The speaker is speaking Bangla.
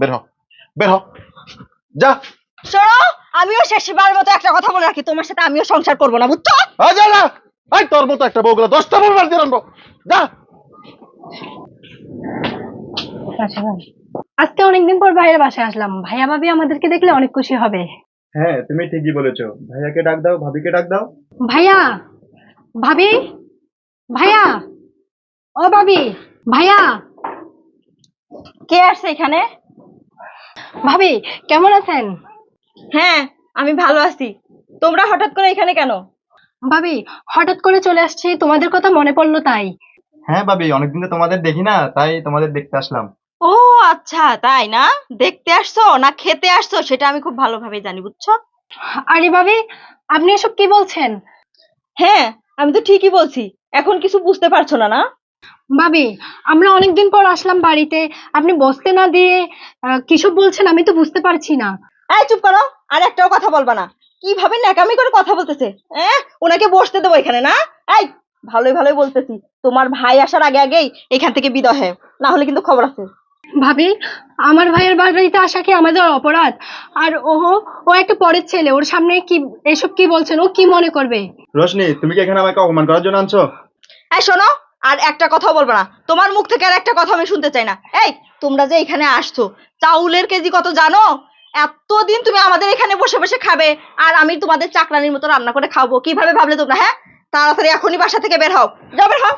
বের হ, বের হ, যা। শোনো, আমিও শেষবার মতো একটা কথা বলে রাখি, তোমার সাথে আমিও সংসার করবো না, বুঝছো? যা না, এই তোর মতো একটা বউগুলো 10টা বউ বাড়িতে আনবো, যা। আজকে অনেকদিন পর ভাইয়ের বাসায় আসলাম, ভাইয়া ভাবি আমাদেরকে দেখলে অনেক খুশি হবে। হ্যাঁ, তুমি ঠিকই বলেছো। ভাইয়াকে ডাক দাও, ভাবিকে ডাক দাও। ভাইয়া, ভাবি, ভাইয়া, ও ভাবি, ভাইয়া। কে আসছে এখানে? ভাবি কেমন আছেন? হ্যাঁ, আমি ভালো আছি। তোমরা হঠাৎ করে এখানে কেন? ভাবি হঠাৎ করে চলে আসছি, তোমাদের কথা মনে পড়লো তাই। হ্যাঁ ভাবি, অনেকদিন তো তোমাদের দেখি না, তাই তোমাদের দেখতে আসলাম। ও আচ্ছা, তাই না? দেখতে আসছো না খেতে আসছো সেটা আমি খুব ভালোভাবে জানি, বুঝছো? আরে ভাবি, আপনি এসব কি বলছেন? হ্যাঁ, আমি তো ঠিকই বলছি। এখন কিছু বুঝতে পারছো না, না? ভাবি আমরা অনেকদিন পর আসলাম বাড়িতে, আপনি বসতে না দিয়ে কিসব বলছেন আমি তো বুঝতে পারছি না। এই চুপ করো, আর একটাও কথা বলবা না। কিভাবে ন্যাকামি করে কথা বলতেছে। ওনাকে বসতে দেবো এখানে, না? এই, ভালোই ভালোই বলতেছি, তোমার ভাই আসার আগে আগেই এখান থেকে বিদায় হয়, না হলে কিন্তু খবর আছে। ভাবি আমার ভাইয়ের বাড়িতে আসা কি আমাদের অপরাধ? আর ও একটা পরের ছেলে, ওর সামনে কি এসব কি বলছেন? ও কি মনে করবে? রোশনি, তুমি কি এখানে আমাকে অপমান করার জন্য আনছো? এই শোনো, আর একটা কথা বলবা না, তোমার মুখ থেকে আর একটা কথা আমি শুনতে চাই না। এই, তোমরা যে এখানে আসছো, চাউলের কেজি কত জানো? এতদিন তুমি আমাদের এখানে বসে বসে খাবে, আর আমি তোমাদের চাকরানির মতো রান্না করে খাবো, কিভাবে ভাবলে তোমরা? হ্যাঁ, তাড়াতাড়ি এখনই বাসা থেকে বের হও, যাও, বের হও।